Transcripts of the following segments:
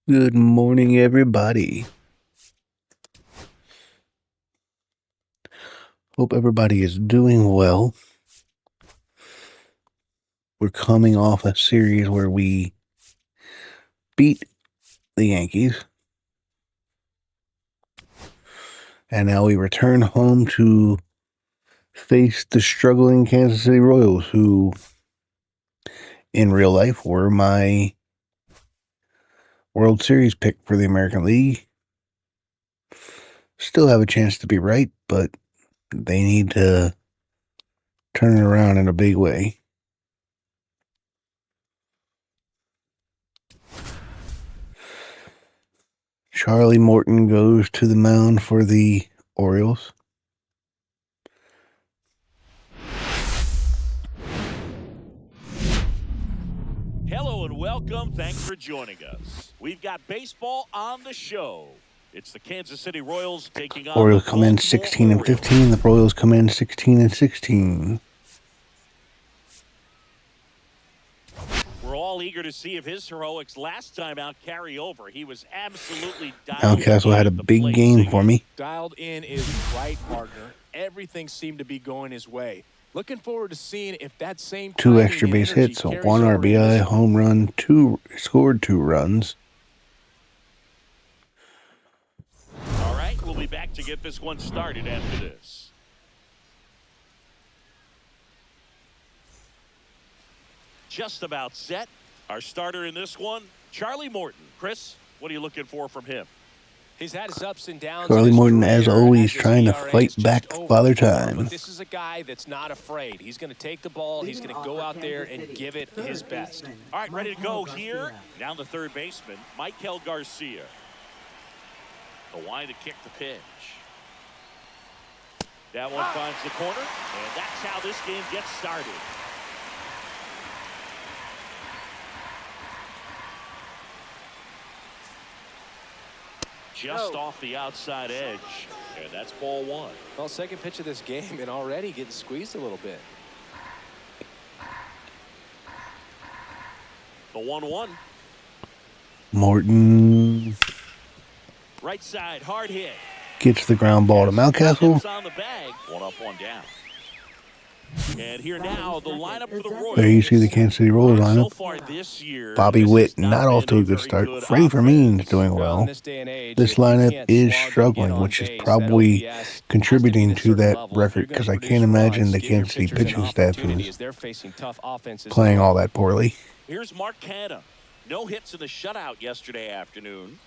Good morning, everybody. Hope everybody is doing well. We're coming off a series where we beat the Yankees. And now we return home to face the struggling Kansas City Royals, who in real life were my World Series pick for the American League. Still have a chance to be right, but they need to turn it around in a big way. Charlie Morton goes to the mound for the Orioles. Hello and welcome. Thanks for joining us. We've got baseball on the show. It's the Kansas City Royals taking on Orioles the come in Baltimore 16-15. The Royals come in 16-16. We're all eager to see if his heroics last time out carry over. He was absolutely Mountcastle had a big game for me. Dialed in is right, partner. Everything seemed to be going his way. Looking forward to seeing if that same 2 extra base hits, so 1 RBI, home run, scored 2 runs. All right, we'll be back to get this one started after this. Just about set. Our starter in this one, Charlie Morton. Chris, what are you looking for from him? He's had his ups and downs. Charlie Morton, as always, trying to fight back Father Time. But this is a guy that's not afraid. He's going to take the ball. He's going to go out there and give it his best. All right, ready to go here. Down the third baseman, Michael Garcia. The line to kick the pitch. That one finds the corner, and that's how this game gets started. Just off the outside edge, and that's ball 1. Well, second pitch of this game, and already getting squeezed a little bit. The 1-1. Morton Right side, hard hit. gets the ground ball to Mountcastle. On the bag. 1 up, 1 down. And here now, the lineup for the Royals. There you see the Kansas City Royals lineup. So far this year, Bobby Witt not off to a good start. Freddie Fermin's doing well. This lineup is struggling, which is probably contributing to that record, because I can't imagine the Kansas City pitching staff is playing all that poorly. Here's Mark Canha. No hits in the shutout yesterday afternoon.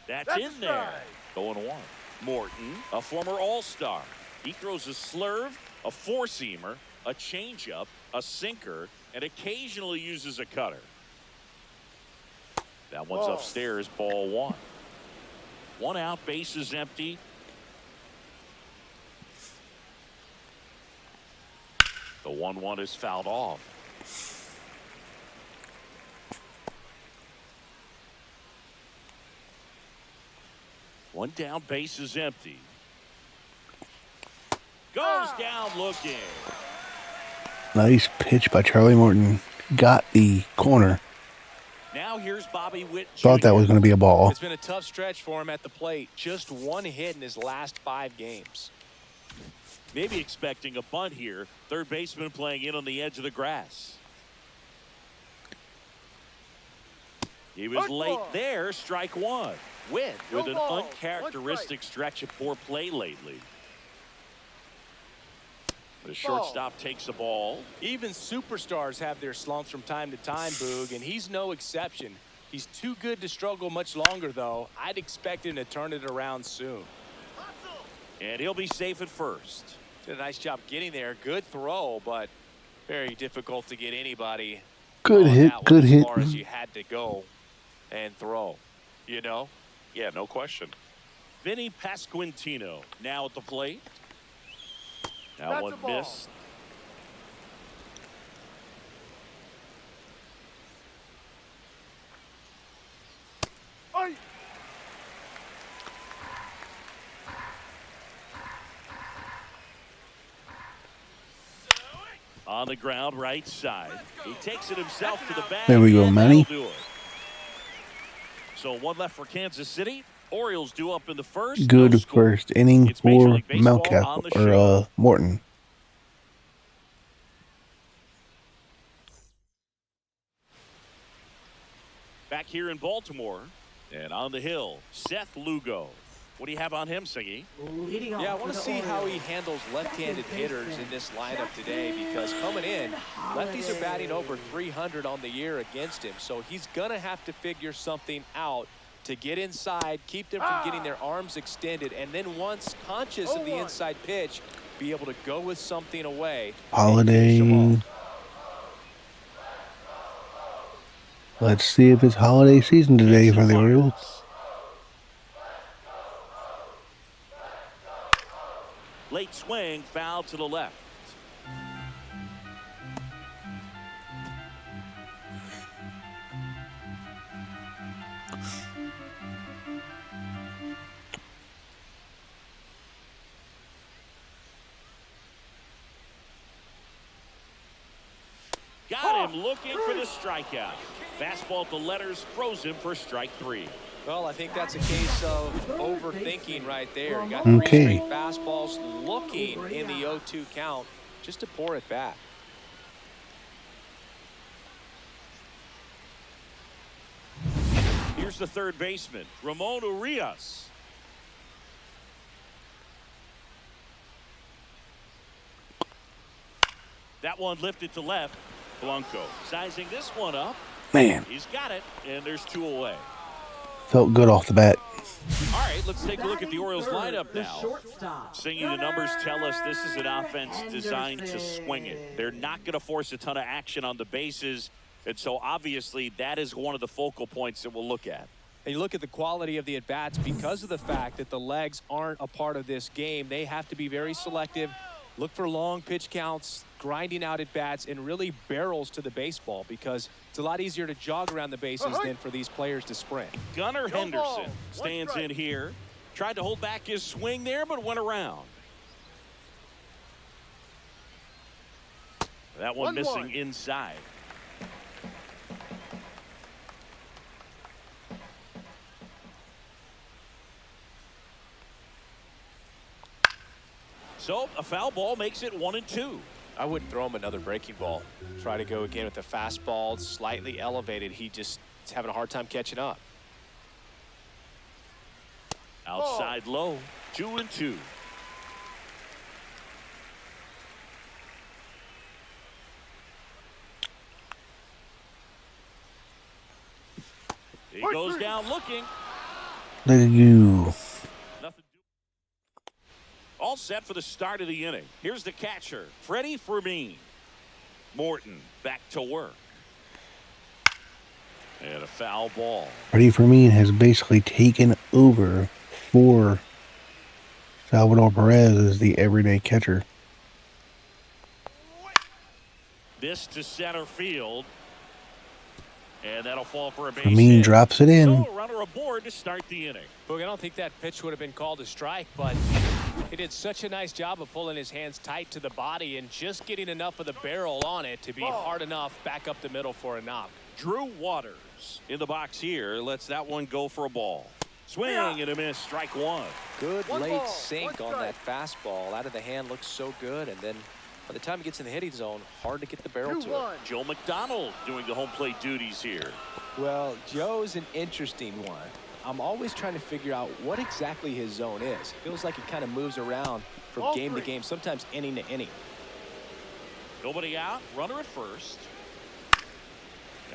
That's in there. 0-1. Morton, a former All-Star. He throws a slurve, a four-seamer, a changeup, a sinker, and occasionally uses a cutter. That one's upstairs, ball 1. 1 out, base is empty. The 1-1 is fouled off. One down, base is empty. Goes down looking. Nice pitch by Charlie Morton. Got the corner. Now here's Bobby Witt Jr. Thought that was going to be a ball. It's been a tough stretch for him at the plate. Just 1 hit in his last 5 games. Maybe expecting a bunt here. Third baseman playing in on the edge of the grass. He was late there. Strike 1. Witt with an uncharacteristic stretch of poor play lately. The shortstop takes the ball. Even superstars have their slumps from time to time, Boog, and he's no exception. He's too good to struggle much longer, though. I'd expect him to turn it around soon. And he'll be safe at first. Did a nice job getting there. Good throw, but very difficult to get anybody. Good hit, good hit. As far as you had to go and throw, you know? Yeah, no question. Vinny Pasquantino now at the plate. Now one missed. On the ground, right side. He takes it himself to the bag. There we go, Manny. So one left for Kansas City. Orioles due up in the first. Good No score. first inning It's Major for League Baseball on the show. Morton. Back here in Baltimore. And on the hill, Seth Lugo. What do you have on him, Siggy? Yeah, I want to see how he handles left-handed hitters in this lineup today, because coming in, lefties are batting over 300 on the year against him. So he's going to have to figure something out to get inside, keep them from getting their arms extended, and then once conscious of the inside pitch, be able to go with something away. Holiday. Let's see if it's holiday season today for the Orioles. Late swing, foul to the left. Got him looking for the strikeout. Fastball to letters, froze him for strike 3. Well, I think that's a case of overthinking right there. You got 3 straight fastballs looking in the 0-2 count just to pour it back. Here's the third baseman, Ramon Urias. That one lifted to left. Blanco sizing this one up. Man. He's got it, and there's 2 away. Felt good off the bat. All right, let's take a look at the Orioles lineup now. Singing the numbers tell us this is an offense designed to swing it. They're not going to force a ton of action on the bases, and so obviously that is one of the focal points that we'll look at. And you look at the quality of the at-bats because of the fact that the legs aren't a part of this game. They have to be very selective, look for long pitch counts, grinding out at-bats, and really barrels to the baseball, because it's a lot easier to jog around the bases than for these players to sprint. Gunnar Henderson stands in here. Tried to hold back his swing there, but went around. That one missing inside. So a foul ball makes it 1-2. I wouldn't throw him another breaking ball. Try to go again with the fastball, slightly elevated. He just is having a hard time catching up. Outside low, 2-2. He goes down looking. Look at you. All set for the start of the inning. Here's the catcher, Freddie Fermin. Morton back to work. And a foul ball. Freddie Fermin has basically taken over for Salvador Perez as the everyday catcher. This to center field. And that'll fall for a base Fermin hit. drops it in. So a runner aboard to start the inning. Boog, I don't think that pitch would have been called a strike, but he did such a nice job of pulling his hands tight to the body and just getting enough of the barrel on it to be hard enough back up the middle for a knock. Drew Waters in the box here. Lets that one go for a ball. Swing and a miss. Strike 1. Good late sink on that fastball. Out of the hand, looks so good, and then by the time he gets in the hitting zone, hard to get the barrel to it. Joe McDonald doing the home plate duties here. Well, Joe's an interesting one. I'm always trying to figure out what exactly his zone is. Feels like it kind of moves around from game to game, sometimes inning to inning. Nobody out, runner at first.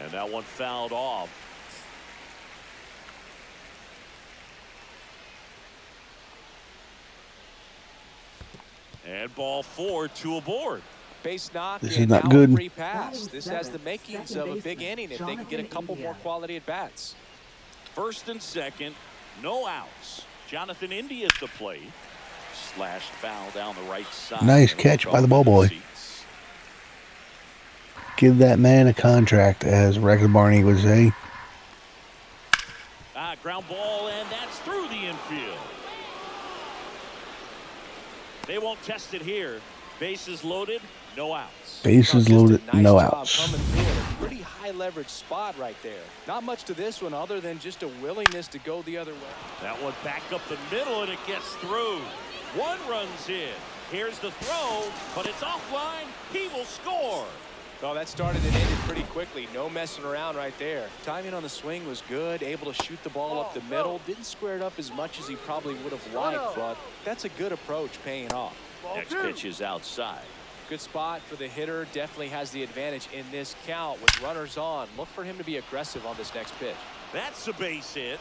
And that one fouled off. And ball 4, 2 aboard. Base knock. This is not good. Free pass. This has the makings of a big inning if they can get a couple more quality at bats. First and second, no outs. Jonathan India at the plate. Slashed foul down the right side. Nice catch by the ball boy. Give that man a contract, as Rex Barney would say. Ground ball, and that's through the infield. They won't test it here. Bases loaded, No outs. Bases loaded, no outs. Coming through in a pretty high leverage spot right there. Not much to this one other than just a willingness to go the other way. That one back up the middle, and it gets through. One runs in. Here's the throw, but it's offline. He will score. Oh, that started and ended pretty quickly. No messing around right there. Timing on the swing was good. Able to shoot the ball up the middle. Didn't square it up as much as he probably would have liked, but that's a good approach paying off. Next pitch is outside. Good spot for the hitter. Definitely has the advantage in this count with runners on. Look for him to be aggressive on this next pitch. That's a base hit.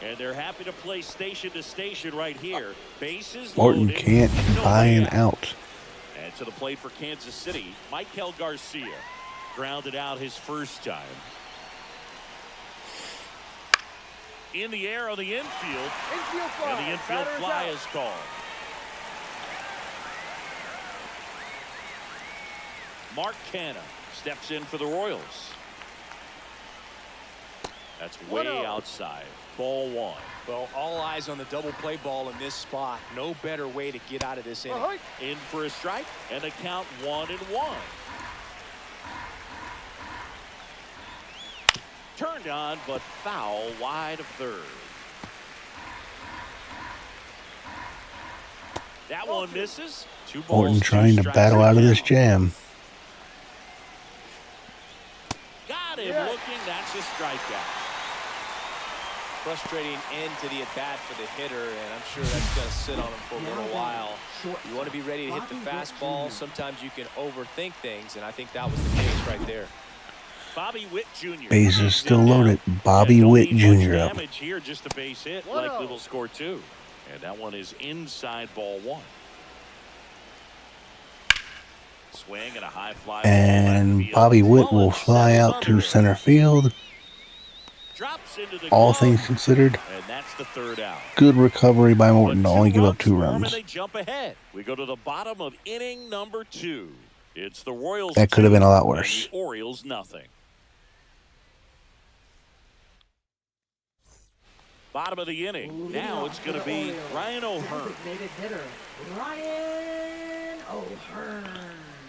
And they're happy to play station to station right here. Bases Morton loaded, can't buy an out. And to the plate for Kansas City, Michael Garcia grounded out his first time. In the air on the infield. And the infield fly is called. Mark Canha steps in for the Royals. That's way outside. Ball one. Well, all eyes on the double play ball in this spot. No better way to get out of this inning. In for a strike, and a count 1-1. Turned on, but foul wide of third. That one misses. Two balls, Morton trying to battle out of this jam. Got him looking. That's a strikeout. Frustrating end to the at-bat for the hitter, and I'm sure that's going to sit on him for a little while. You want to be ready to hit the fastball. Sometimes you can overthink things, and I think that was the case right there. Bobby Witt Jr. Bases still loaded. Bobby Witt Jr. up. Damage here, just a base hit. Likely will score two. And that one is inside ball one. Swing and a high fly. And Bobby Witt will fly out to center field. All things considered, and that's the third out. Good recovery by Morton to only give up 2 runs. They jump ahead. We go to the bottom of inning number 2. It's the Royals. That could have been a lot worse. The Orioles nothing. Bottom of the inning. Now it's going to be Ryan O'Hearn.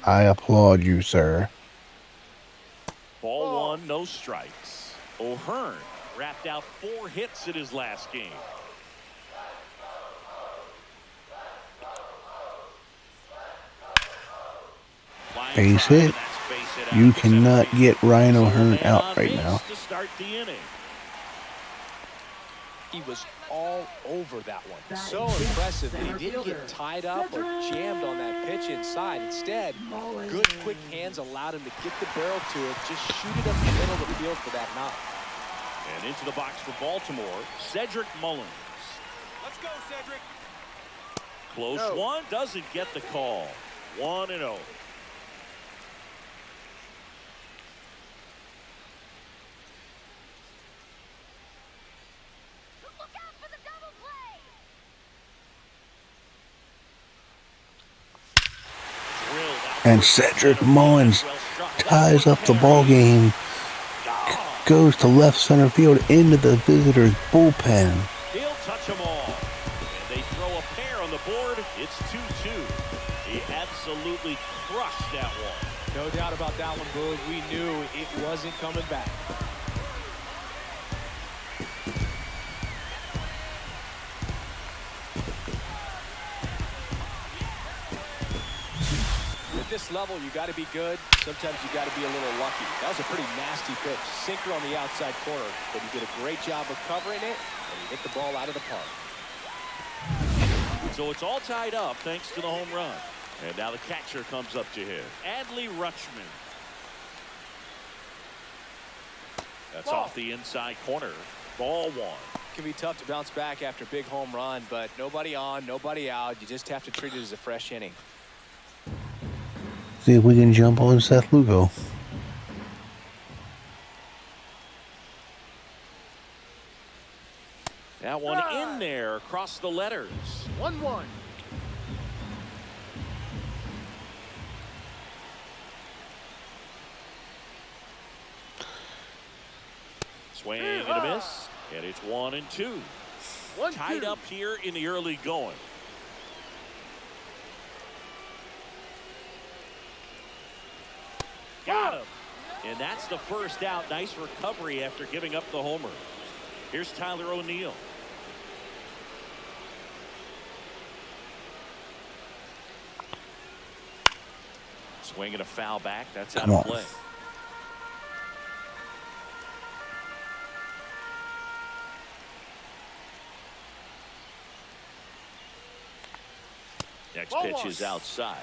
I applaud you, sir. Ball one, no strikes. O'Hearn wrapped out 4 hits in his last game. Base hit. You cannot get Ryan O'Hearn out right now. To start the inning. He was all over that one. So impressive that he didn't get tied up or jammed on that pitch inside. Instead, good quick hands allowed him to get the barrel to it, just shoot it up the middle of the field for that knock. And into the box for Baltimore, Cedric Mullins. Let's go, Cedric. Close one, doesn't get the call. 1-0. And Cedric Mullins ties up the ball game. Goes to left center field into the visitor's bullpen. He'll touch them all. And they throw a pair on the board. It's 2-2. He absolutely crushed that one. No doubt about that one, Boog. We knew it wasn't coming back. At this level, you got to be good. Sometimes you got to be a little lucky. That was a pretty nasty pitch. Sinker on the outside corner, but you did a great job of covering it, and you hit the ball out of the park. So it's all tied up thanks to the home run. And now the catcher comes up to him. Adley Rutschman. That's off the inside corner. Ball one. It can be tough to bounce back after a big home run, but nobody on, nobody out. You just have to treat it as a fresh inning. See if we can jump on Seth Lugo. That one in there across the letters. 1-1. Swing and a miss. And it's 1-2. Tied up here in the early going. And that's the first out. Nice recovery after giving up the homer. Here's Tyler O'Neill. Swinging a foul back. That's out of play. Next pitch is outside.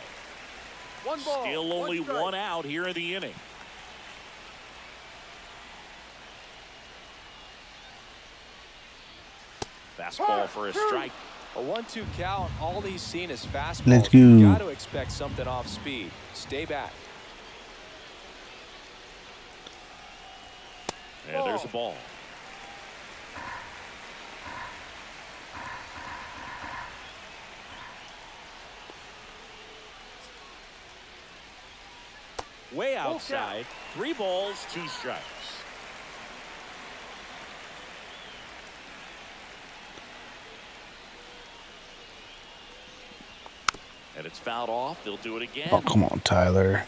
Still only one out here in the inning. Fastball for a strike. A 1-2 count. All he's seen is fastballs. Let's go. You got to expect something off speed. Stay back. And there's a ball. Way outside. 3 balls, 2 strikes. And it's fouled off. They'll do it again. Oh, come on, Tyler.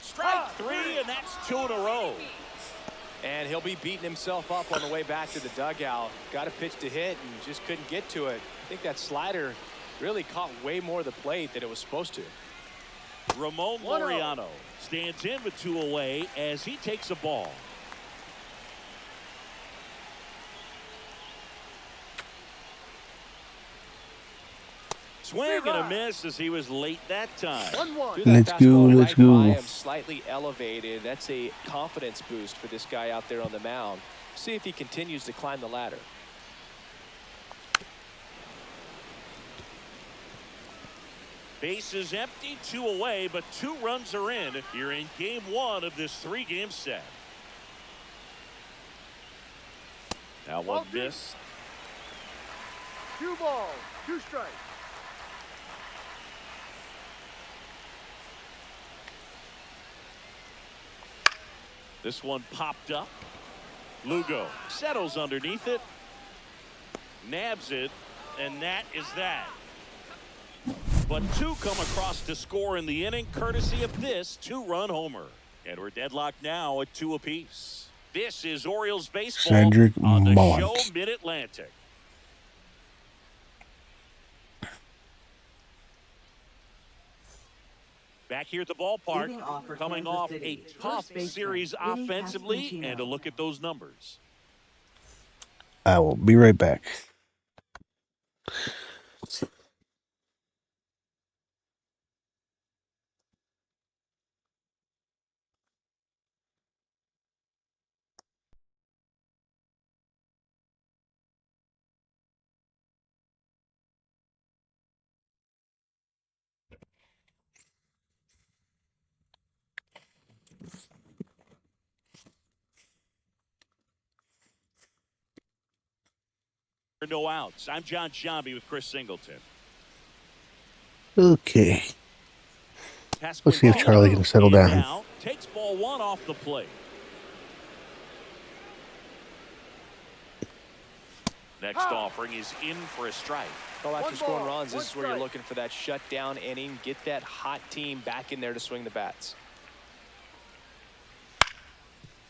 Strike 3, and that's 2 in a row. And he'll be beating himself up on the way back to the dugout. Got a pitch to hit and just couldn't get to it. I think that slider really caught way more of the plate than it was supposed to. Ramon Laureano stands in with 2 away as he takes a ball. Swing and a miss as he was late that time. Let's go, let's go. Slightly elevated. That's a confidence boost for this guy out there on the mound. See if he continues to climb the ladder. Base is empty, 2 away, but 2 runs are in. You're in game 1 of this 3-game set. Now one miss. 2 balls, 2 strikes. This one popped up. Lugo settles underneath it, nabs it, and that is that. But 2 come across to score in the inning, courtesy of this 2-run homer. And we're deadlocked now at 2 apiece. This is Orioles baseball Cedric on the Mullins. show Mid-Atlantic. Back here at the ballpark, coming off a tough series offensively, and a look at those numbers. I will be right back. No outs. I'm John Shambi with Chris Singleton. Okay. Let's see if Charlie can settle down. Now, takes ball 1 off the plate. Next offering is in for a strike. Well, after scoring runs, this is where you're looking for that shutdown inning. Get that hot team back in there to swing the bats.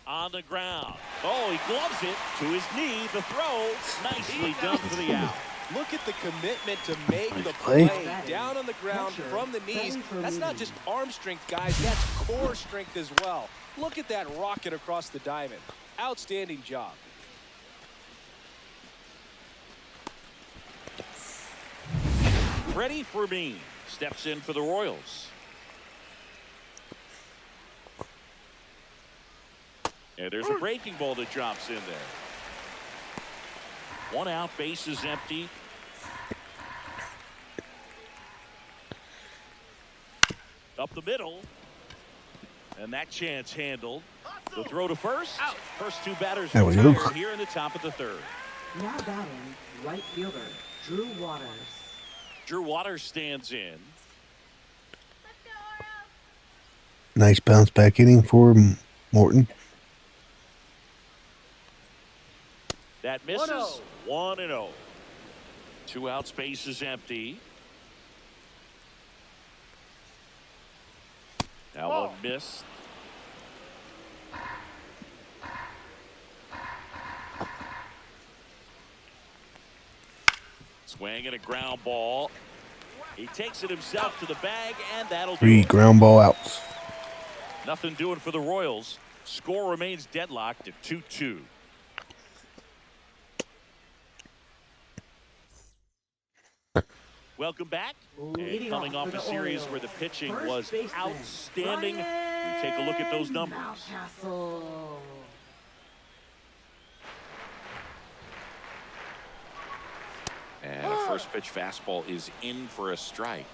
On the ground. Oh, he gloves it to his knee. The throw, nicely done for the out. Look at the commitment to make the play. Down on the ground from the knees. That's not just arm strength, guys. That's core strength as well. Look at that rocket across the diamond. Outstanding job. Freddie Fermin steps in for the Royals. And there's a breaking ball that drops in there. 1 out, base is empty. Up the middle. And that chance handled. The throw to first. Out. First 2 batters retired here in the top of the 3rd. Now batting, right fielder, Drew Waters. Drew Waters stands in. Nice bounce back inning for Morton. That misses. 1-0. 2 outs, base is empty. That one missed. Swing and a ground ball. He takes it himself to the bag, and that'll do 3 it. ground ball outs. Nothing doing for the Royals. Score remains deadlocked at 2-2. Welcome back. And coming off a series where the pitching was outstanding, we take a look at those numbers. And a first pitch fastball is in for a strike.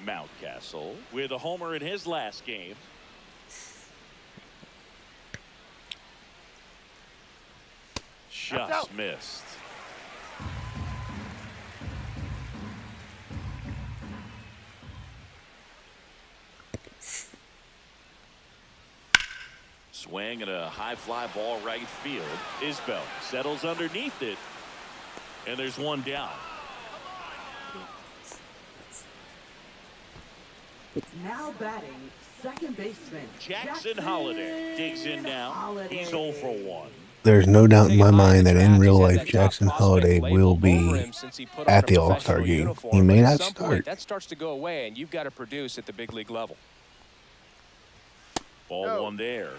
Mountcastle with a homer in his last game. Just missed. Swing and a high fly ball right field. Isbell settles underneath it, and there's one down. Now batting, second baseman Jackson Holliday digs in now. He's 0 for 1. There's no doubt in my mind that in real life, Jackson Holliday will be at the All-Star game. He may not start. That starts to go away, and you've got to produce at the big league level. Ball one there.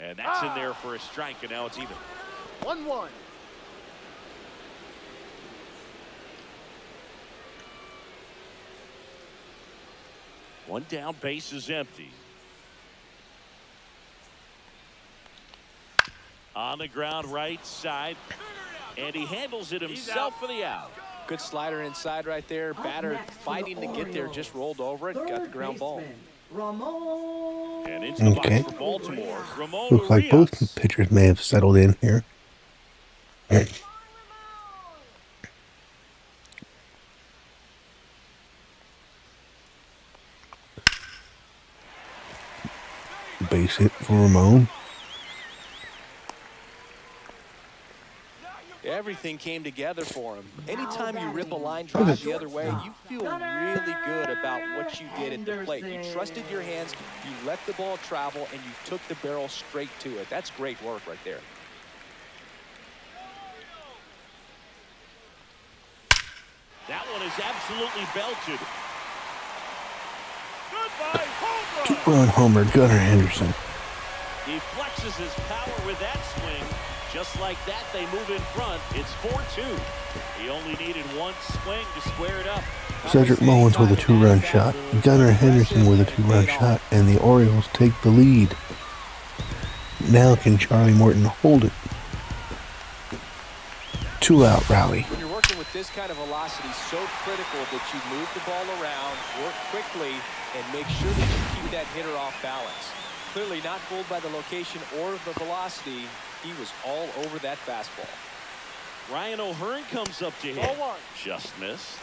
And that's in there for a strike, and now it's even. 1-1. One down, base is empty. On the ground, right side, and he handles it himself for the out. Good slider inside right there. Batter fighting to get there, just rolled over it, got the ground ball. And into the box for Baltimore. Ramon Looks like both pitchers may have settled in here. Base hit for Ramon. Everything came together for him. Anytime you rip a line drive the other way, you feel really good about what you did at the plate. You trusted your hands, you let the ball travel, and you took the barrel straight to it. That's great work right there. That one is absolutely belted. Goodbye, home run. 2-run homer, Gunnar Henderson. He flexes his power with that swing. Just like that, they move in front. It's 4-2. He only needed one swing to square it up. Cedric Mullins with a 2-run shot. Gunnar Henderson with a 2-run shot, and the Orioles take the lead. Now can Charlie Morton hold it? 2-out rally. When you're working with this kind of velocity, so critical that you move the ball around, work quickly, and make sure that you keep that hitter off balance. Clearly not fooled by the location or the velocity. He was all over that fastball. Ryan O'Hearn comes up to hit. Just missed.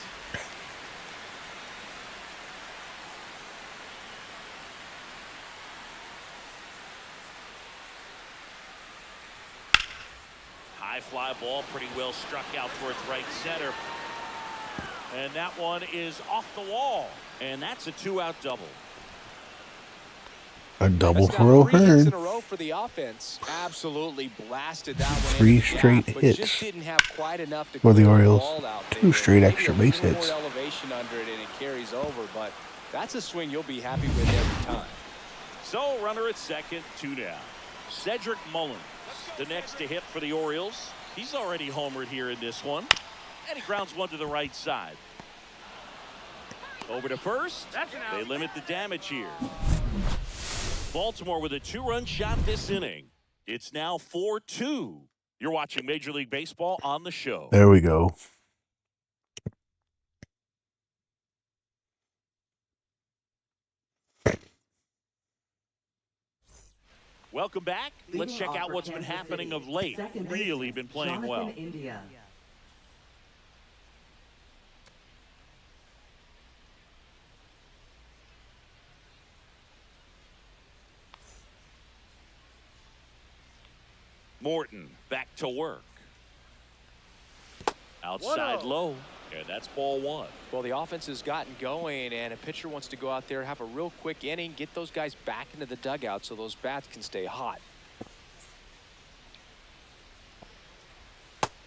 High fly ball, pretty well struck out towards right center. And that one is off the wall. And that's a 2-out double. A double for O'Hearn. In a row for the offense. Absolutely blasted that one. 3 straight hits just didn't have quite enough to for the clear Orioles. ball out 2 straight Maybe extra a base little hits. more elevation under it, and it carries over. But that's a swing you'll be happy with every time. So runner at second, 2 down. Cedric Mullins, the next to hit for the Orioles. He's already homered here in this one. And he grounds one to the right side. Over to first. They limit the damage here. Baltimore with a 2-run shot this inning. It's now 4-2. You're watching Major League Baseball on the show. There we go. Welcome back. Let's check out what's been happening of late. Really been playing well. Morton back to work. Outside low, and that's ball 1. Well, the offense has gotten going, and a pitcher wants to go out there, have a real quick inning, get those guys back into the dugout so those bats can stay hot.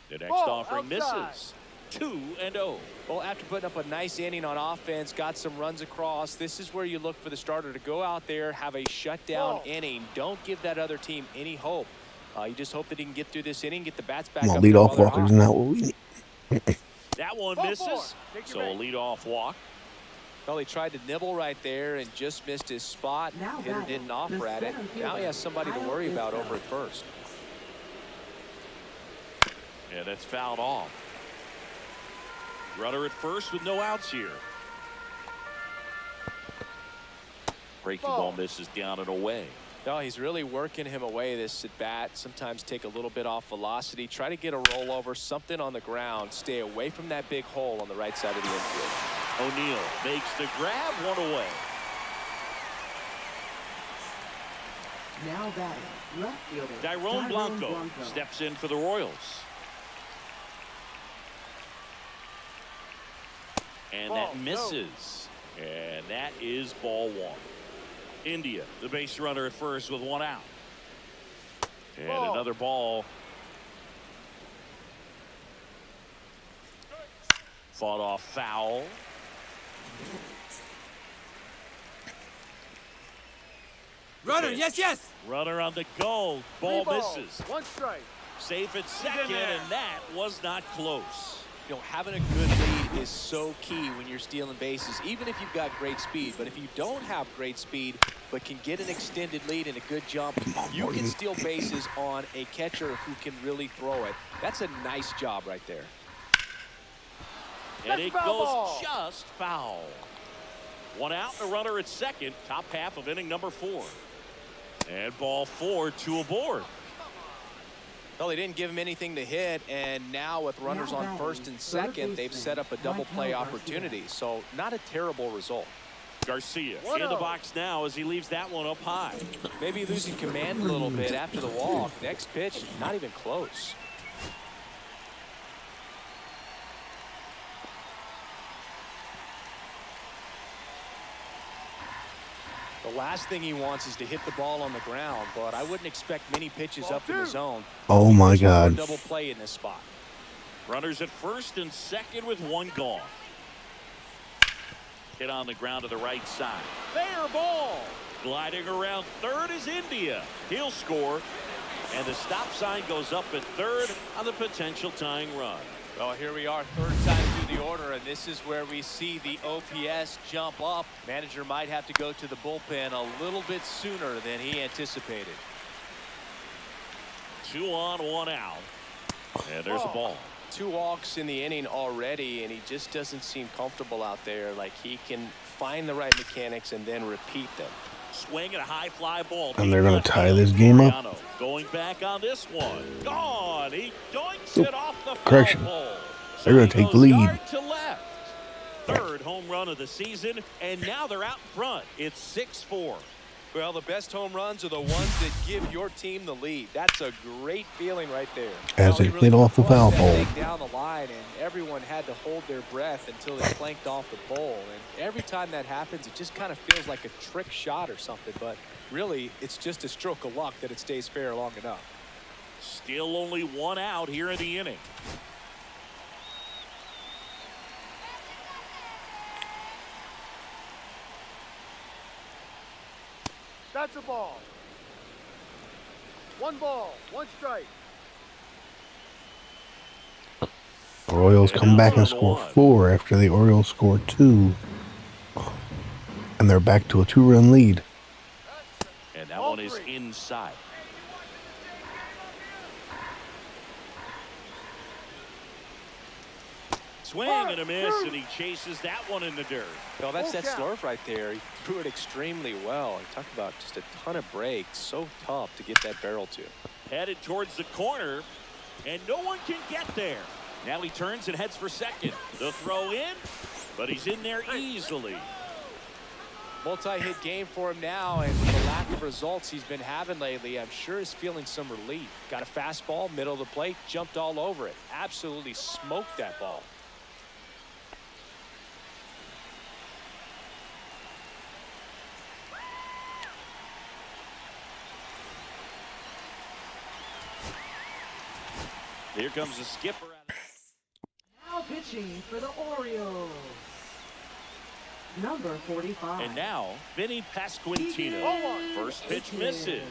The next offering misses. 2-0. Well, after putting up a nice inning on offense, got some runs across, this is where you look for the starter to go out there, have a shutdown inning. Don't give that other team any hope. You just hope that he can get through this inning, get the bats back up. Lead off walk is not what we need. That one misses. So a leadoff walk. Well, he tried to nibble right there and just missed his spot. Hitter didn't offer at it. Now he has somebody to worry about over at first. Yeah, that's fouled off. Runner at first with no outs here. Breaking ball misses down and away. No, he's really working him away, this at bat. Sometimes take a little bit off velocity. Try to get a rollover, something on the ground. Stay away from that big hole on the right side of the infield. O'Neill makes the grab, 1 away. Now batting, left fielder Tyrone Blanco steps in for the Royals. And that misses. And that is ball 1. India, the base runner at first with 1 out. And another ball. Fought off foul. Runner, yes. Runner on the go. Ball misses. 1 strike. Safe at second, and that was not close. You know, having a good lead is so key when you're stealing bases, even if you've got great speed. But if you don't have great speed, but can get an extended lead and a good jump, you can steal bases on a catcher who can really throw it. That's a nice job right there. And it goes just foul. 1 out, a runner at second, top half of inning number 4. And ball 4, 2 aboard. Well, they didn't give him anything to hit, and now with runners on first and second, they've set up a double play opportunity. So not a terrible result. Garcia in the box now as he leaves that one up high. Maybe losing command a little bit after the walk. Next pitch, not even close. The last thing he wants is to hit the ball on the ground, but I wouldn't expect many pitches up in the zone. Oh my God. Double play in this spot. Runners at first and second with 1 gone. Hit on the ground to the right side. Fair ball. Gliding around third is India. He'll score. And the stop sign goes up at third on the potential tying run. Well, here we are, third time through the order, and this is where we see the OPS jump up. Manager might have to go to the bullpen a little bit sooner than he anticipated. 2 on, 1 out. And there's a ball. 2 walks in the inning already, and he just doesn't seem comfortable out there. Like he can find the right mechanics and then repeat them. Swing and a high fly ball. And they're going to tie this game up. Going back on this one. Gone. He doinks it off the Correction. foul pole. They're going to take the lead. Yard to left. Third home run of the season, and now they're out in front. It's 6-4. Well, the best home runs are the ones that give your team the lead. That's a great feeling right there. As they played off the foul pole. Down the line, and everyone had to hold their breath until they clanked off the pole. And every time that happens, it just kind of feels like a trick shot or something. But really, it's just a stroke of luck that it stays fair long enough. Still only 1 out here in the inning. That's a ball. 1 ball, 1 strike. The Royals come back and score 4 after the Orioles scored 2. And they're back to a 2-run lead. And that one is inside. Swing and a miss, and he chases that one in the dirt. Well, that's that slurve right there. He threw it extremely well. And talk about just a ton of breaks. So tough to get that barrel to. Headed towards the corner, and no one can get there. Now he turns and heads for second. The throw in, but he's in there easily. Multi-hit game for him now, and with the lack of results he's been having lately, I'm sure he's feeling some relief. Got a fastball, middle of the plate, jumped all over it. Absolutely smoked that ball. Here comes the skipper. Now pitching for the Orioles, number 45. And now, Vinny Pasquantino. First pitch misses.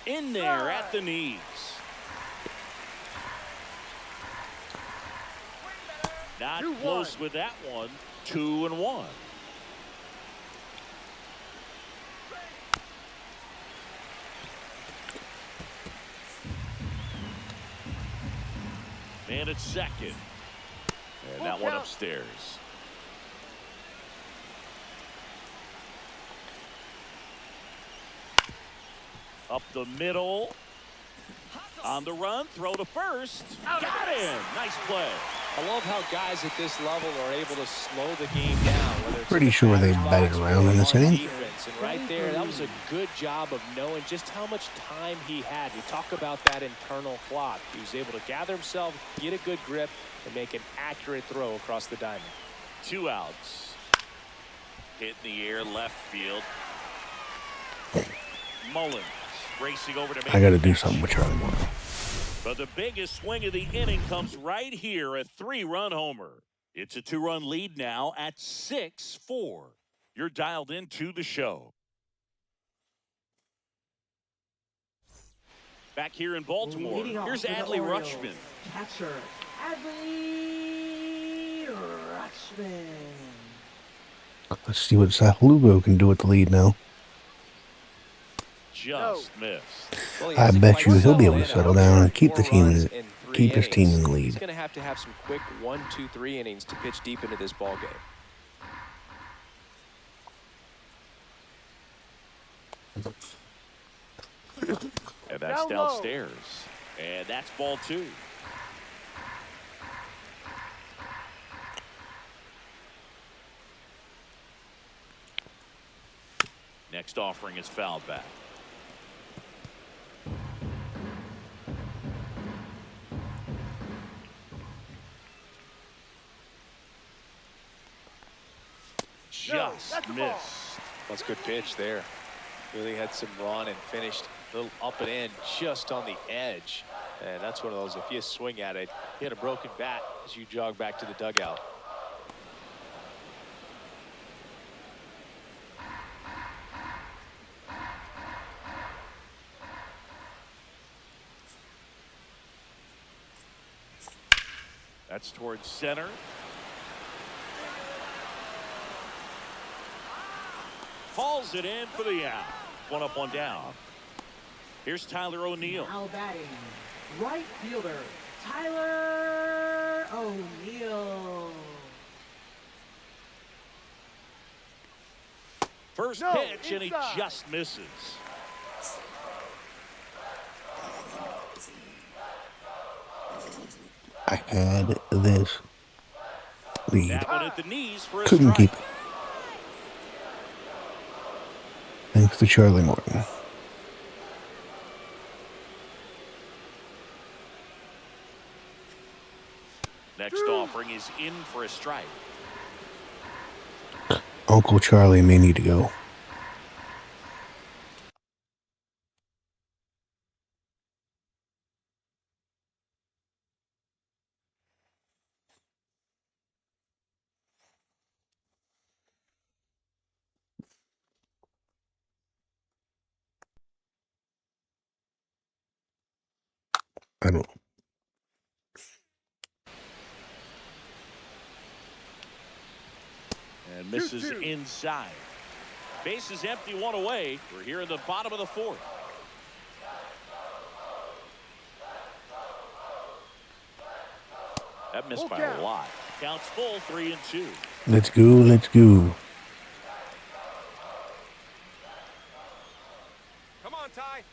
In there at the knees. Not close with that one. 2-1. And it's second. And that one upstairs. Up the middle. On the run. Throw to first. Got him. Nice play. I love how guys at this level are able to slow the game down. Whether it's Pretty sure they batted around in this inning. And right there, that was a good job of knowing just how much time he had. We talk about that internal clock. He was able to gather himself, get a good grip, and make an accurate throw across the diamond. 2 outs. Hit in the air, left field. Mullins racing over to make. I got to do something with Charlie Morton. But the biggest swing of the inning comes right here, a 3-run homer. It's a 2-run lead now at 6-4. You're dialed into the show. Back here in Baltimore, here's Adley Rutschman. Catcher, Adley Rutschman. Let's see what Seth Lugo can do with the lead now. Just missed. Well, I bet you he'll be able to settle down and keep the team in, keep his team in the lead. He's going to have some quick 1, 2, 3 innings to pitch deep into this ball game. And that's downstairs. And that's ball 2. Next offering is fouled back. Just missed. That's a good pitch there. Really had some run and finished a little up and in just on the edge. And that's one of those, if you swing at it, you hit a broken bat as you jog back to the dugout. That's towards center. Falls it in for the out. 1 up, 1 down. Here's Tyler O'Neill. Now batting, right fielder, Tyler O'Neill. First pitch, and he just misses. I had this lead. That one at the knees for a Couldn't strike. keep it. Thanks to Charlie Morton. Next offering is in for a strike. Uncle Charlie may need to go. I don't. And misses inside. Base is empty, 1 away. We're here in the bottom of the 4th. That missed by a lot. Counts full, 3-2. Let's go, let's go. Come on, Ty.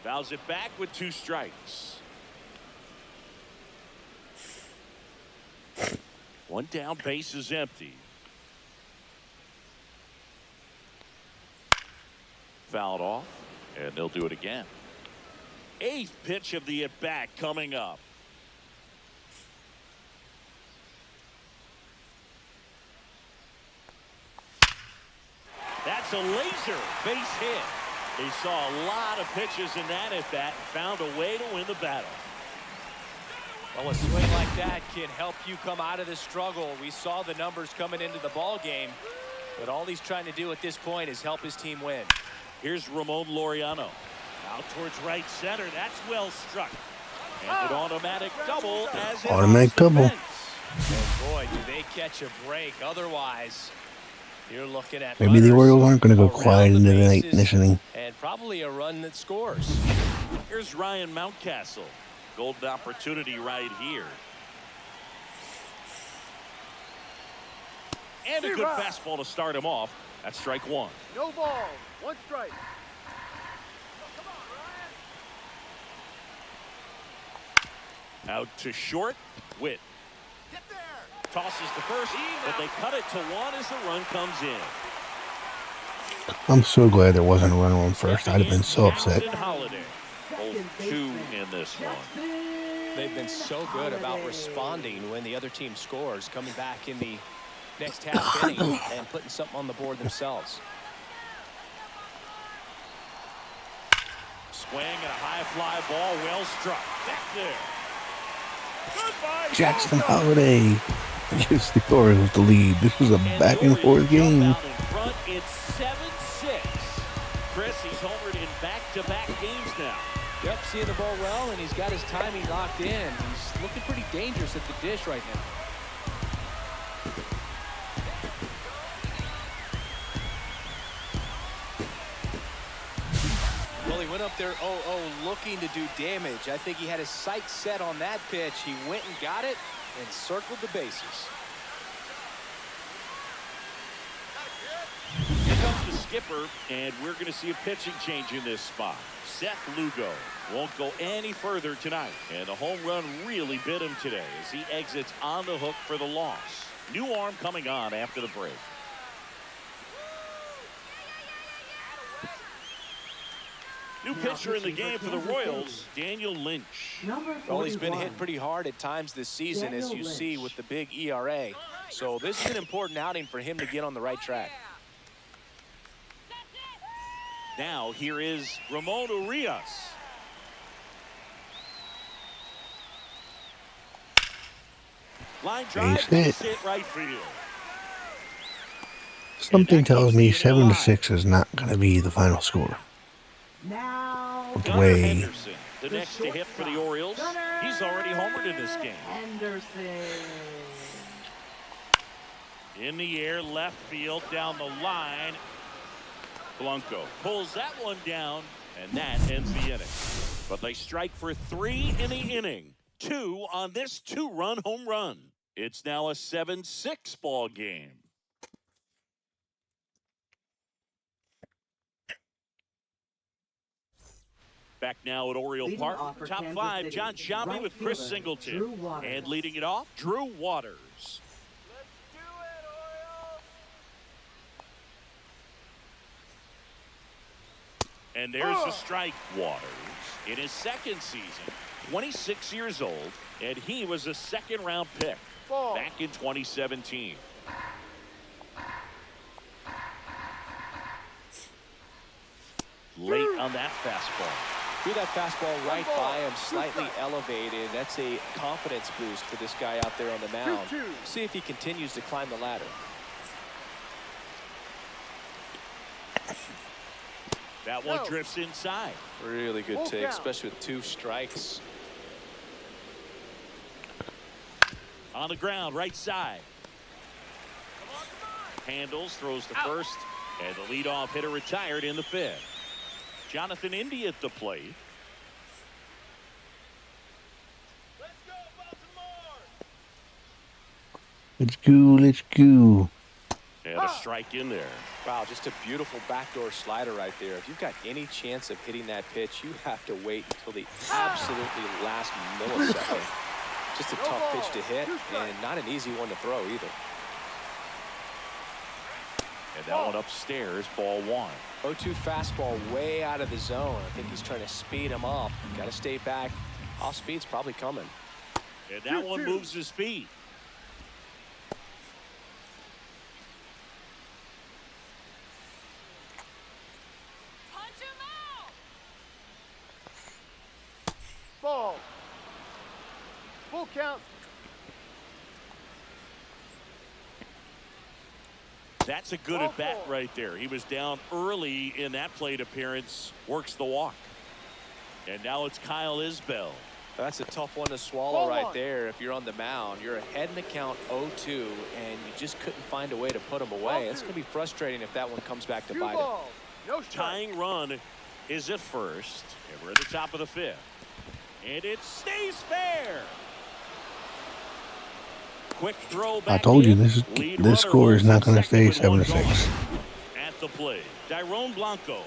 Fouls it back with 2 strikes. One down, base is empty. Fouled off, and they'll do it again. 8th pitch of the at-bat coming up. That's a laser base hit. He saw a lot of pitches in that at-bat and found a way to win the battle. Well, a swing like that can help you come out of the struggle. We saw the numbers coming into the ball game, but all he's trying to do at this point is help his team win. Here's Ramon Laureano. Out towards right center. That's well struck. And an automatic double as it Automatic double. And boy, do they catch a break. Otherwise, you're looking at Maybe the Orioles aren't going to go quiet into the night this inning. And probably a run that scores. Here's Ryan Mountcastle. Golden opportunity right here. And a good fastball to start him off. That's strike one. No ball. 1 strike. Out to short. Witt. Tosses the first, but they cut it to 1 as the run comes in. I'm so glad there wasn't a runner on first. I'd have been so upset. Both 2 in this one. They've been so good about responding when the other team scores, coming back in the next half inning and putting something on the board themselves. Swing and a high fly ball, well struck. Back there. Goodbye. Jackson Holiday gives the Orioles the lead. This was a back and forth game. In front, it's 7-6. Chris, he's homered in back-to-back games now. Yep, seeing the ball well, and he's got his timing locked in. He's looking pretty dangerous at the dish right now. Well, he went up there 0-0 looking to do damage. I think he had his sights set on that pitch. He went and got it and circled the bases. Here comes the skipper, and we're going to see a pitching change in this spot. Seth Lugo won't go any further tonight, and the home run really bit him today as he exits on the hook for the loss. New arm coming on after the break. New pitcher in the game for the Royals, Daniel Lynch. Well, he's been hit pretty hard at times this season, as you see with the big ERA. So this is an important outing for him to get on the right track. Now here is Ramon Urias. Line drive, base hit right field. Something tells me 7-6 is not going to be the final score. Now, The way Henderson, the next to hit for the Orioles. He's already homered in this game. Henderson. In the air, left field, down the line. Blanco pulls that one down, and that ends the inning. But they strike for 3 in the inning. 2 on this 2-run home run. It's now a 7-6 ball game. Back now at Oriole Park. Top 5, John Shammy with Chris Singleton. And leading it off, Drew Waters. Let's do it, Orioles! And there's the strike. Waters in his second season, 26 years old, and he was a second-round pick back in 2017. Late on that fastball. Threw that fastball right by him, slightly elevated. That's a confidence boost for this guy out there on the mound. See if he continues to climb the ladder. That one drifts inside. Really good take, especially with 2 strikes. On the ground, right side. Handles, throws the first, and the leadoff hitter retired in the 5th. Jonathan Indy at the plate. Let's go, Baltimore! let's go, let's go. And a strike in there. Wow, just a beautiful backdoor slider right there. If you've got any chance of hitting that pitch, you have to wait until the absolutely last millisecond. Just a tough pitch to hit and not an easy one to throw either. And that one upstairs, ball one. 0-2 fastball way out of the zone. I think he's trying to speed him up. Got to stay back. Off speed's probably coming. And that one moves his feet. Punch him out. Ball. Full count. That's a good at bat right there. He was down early in that plate appearance. Works the walk. And now it's Kyle Isbell. That's a tough one to swallow right there. If you're on the mound, you're ahead in the count 0-2, and you just couldn't find a way to put him away. It's going to be frustrating if that one comes back to bite him. No tying run is at first. And we're at the top of the fifth. And it stays fair. Quick throw back. I told you this score is not going to stay 7-6. At the plate, Dyrone Blanco.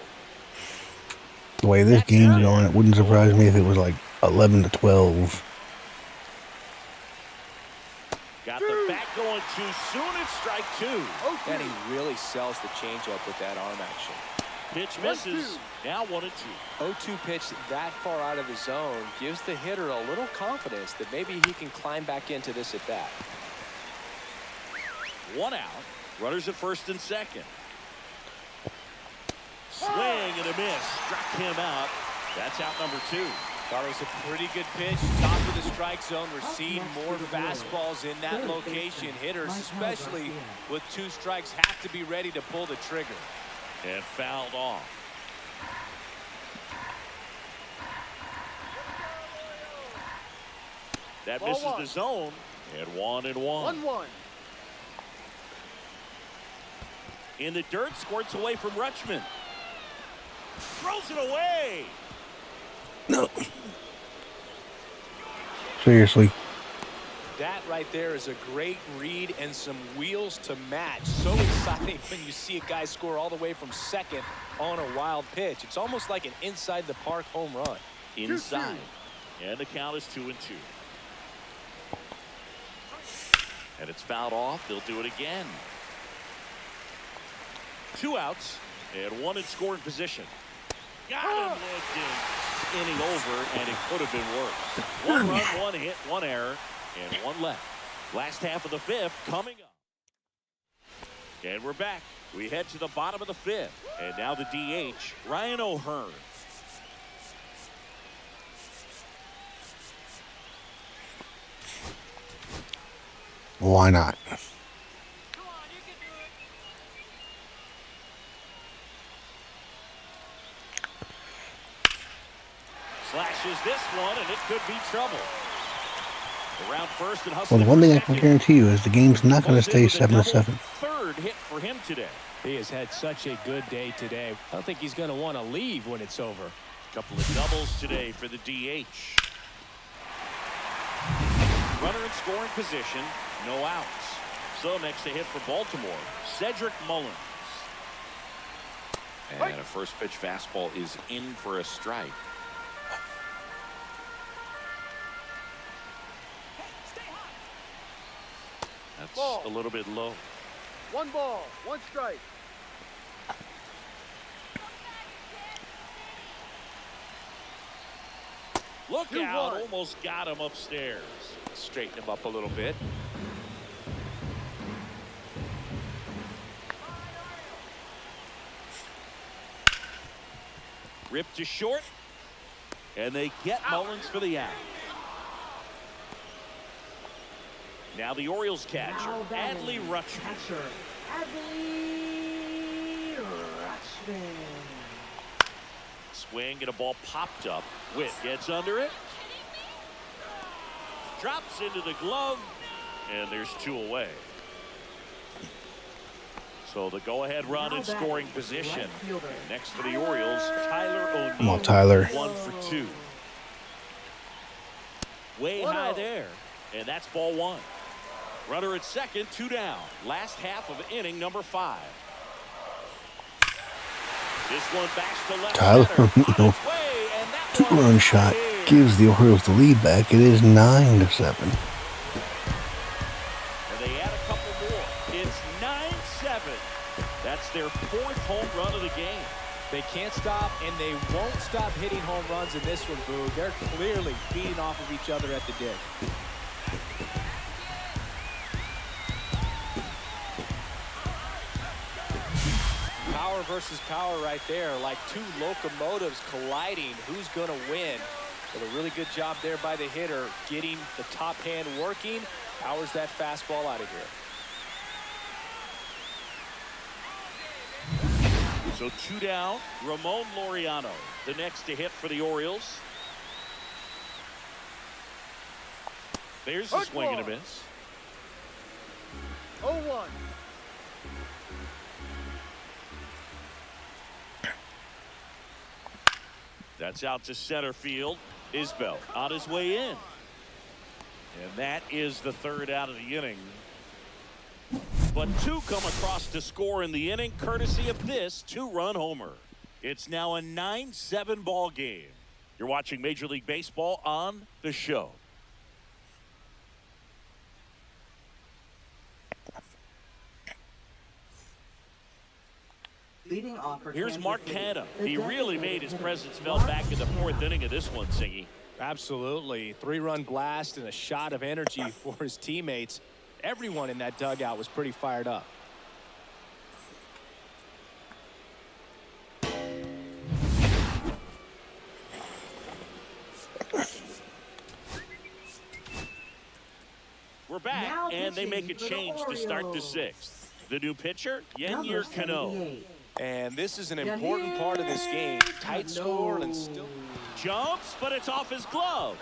The way this game's going, it wouldn't surprise me if it was like 11-12. Got the bat going too soon. It's strike two. And he really sells the changeup with that arm action. Pitch misses. Now 1-2. 0-2 pitch that far out of the zone gives the hitter a little confidence that maybe he can climb back into this at bat. One out. Runners at first and second. Swing and a miss. Struck him out. That's out number two. Thought it was a pretty good pitch. Top of the strike zone. We're seeing more fastballs in that location. Hitters, especially with 2 strikes, have to be ready to pull the trigger. And fouled off. That misses the zone. And 1-1. 1-1. In the dirt, squirts away from Rutschman. Throws it away. No. Seriously. That right there is a great read and some wheels to match. So exciting when you see a guy score all the way from second on a wild pitch. It's almost like an inside the park home run. Inside. And the count is 2-2. And it's fouled off. They'll do it again. 2 outs and 1 in scoring position. Got him looking. Inning over, and it could have been worse. 1 run, 1 hit, 1 error, and 1 left. Last half of the fifth coming up. And we're back. We head to the bottom of the fifth. And now the DH, Ryan O'Hearn. Why not? Slashes this one, and it could be trouble. Around first and Well, the one thing I can guarantee you is the game's not going to stay 7-7. Third hit for him today. He has had such a good day today. I don't think he's going to want to leave when it's over. A couple of doubles today for the DH. Runner in scoring position, no outs. So next to hit for Baltimore, Cedric Mullins. And a first pitch fastball is in for a strike. That's a little bit low. 1 ball, 1 strike. Look out, almost got him upstairs. Straighten him up a little bit. Ripped to short, and they get Mullins for the out. Now the Orioles catcher, Adley Rutschman. Swing and a ball popped up. Witt gets under it. Drops into the glove, and there's 2 away. So the go-ahead run in scoring position. Next for the Orioles, Tyler O'Neill. Come on, Tyler. 1 for 2. Way high there, and that's ball 1. Runner at second, 2 down. Last half of inning number 5. This one backs to left. Tyler center. O'Neill. 2-run shot. gives the Orioles the lead back. It is 9-7. And they add a couple more. It's 9-7. That's their 4th home run of the game. They can't stop, and they won't stop hitting home runs in this one, Boo. They're clearly feeding off of each other at the dig. Power versus power right there, like two locomotives colliding. Who's going to win? But a really good job there by the hitter, getting the top hand working. Powers that fastball out of here. So 2 down. Ramon Laureano, the next to hit for the Orioles. There's a swing and a miss. 0-1. That's out to center field. Isbell on his way in. And that is the 3rd out of the inning. But 2 come across to score in the inning, courtesy of this 2-run homer. It's now a 9-7 ball game. You're watching Major League Baseball on The Show. Leading off for Here's Kansas Mark City, Canha. the He really made his designated presence hitter, felt back in the Mark 4th inning of this one, Singy. Absolutely. 3-run blast and a shot of energy for his teammates. Everyone in that dugout was pretty fired up. We're back, Now and they make a pitching for the change to start the Orioles. 6th. The new pitcher, Number Yennier Cano. 78. And this is an important part of this game. Tight score and still. Jumps, but it's off his glove.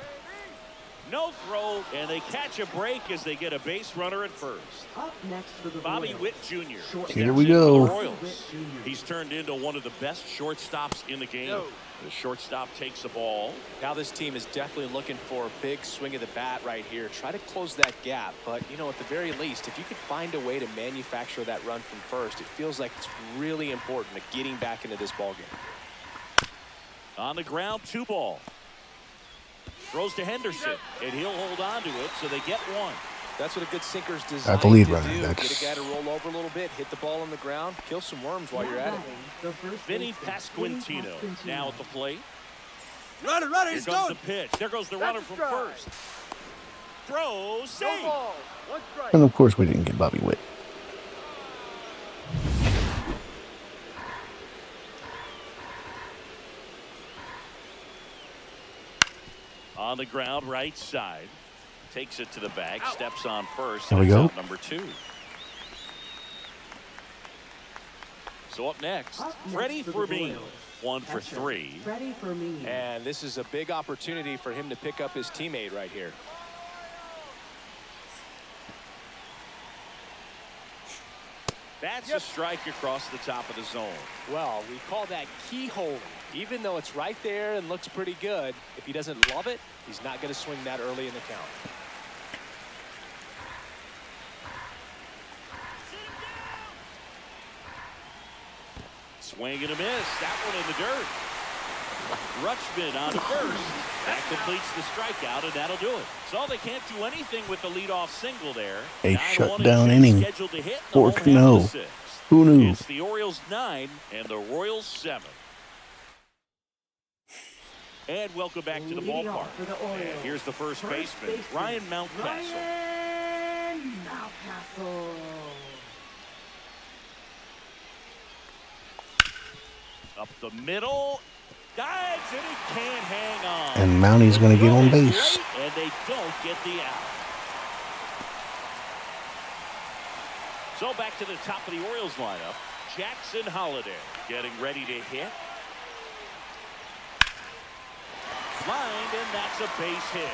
No throw, and they catch a break as they get a base runner at first. Up next for the Bobby Royals. Witt Jr. Short- Here we steps in for go. the Royals. Witt Jr. He's turned into one of the best shortstops in the game. No. The shortstop takes the ball. Now this team is definitely looking for a big swing of the bat right here. Try to close that gap. But, you know, at the very least, if you could find a way to manufacture that run from first, it feels like it's really important to getting back into this ballgame. On the ground, 2 ball. Throws to Henderson, and he'll hold on to it, so they get 1. That's what a good sinker's designed the lead to runner. do. That's- Get a guy to roll over a little bit, hit the ball on the ground, kill some worms while you're at it. The first Vinny baseman, Pasquantino now at the plate. Runner, Here he's comes the going. pitch. There goes the That's runner a from strike. first. Throws, No safe. ball. 1 strike. And of course, we didn't get Bobby Witt. On the ground, right side. Takes it to the bag, steps on first. There we and it's go. out number 2. So up next, Up next Freddie for the Fermin, Royals. 1 for Catcher, 3. Freddie Fermin. And this is a big opportunity for him to pick up his teammate right here. That's a strike across the top of the zone. Well, we call that keyhole. Even though it's right there and looks pretty good, if he doesn't love it, he's not going to swing that early in the count. Swing and a miss. That one in the dirt. Rutschman on first. That completes the strikeout, and that'll do it. So they can't do anything with the leadoff single there. A 9-1 shutdown and 2 inning scheduled to hit in the for home half of Cano. the 6th. Who knew? It's the Orioles 9 and the Royals 7. And welcome back to the Leading ballpark. off for the Orioles. And here's the first baseman, baseman, Ryan Mountcastle. Ryan Mountcastle. Up the middle. Dives, and he can't hang on. And Mounty's going to get on base. And they don't get the out. So back to the top of the Orioles lineup. Jackson Holliday getting ready to hit. Lined, and that's a base hit.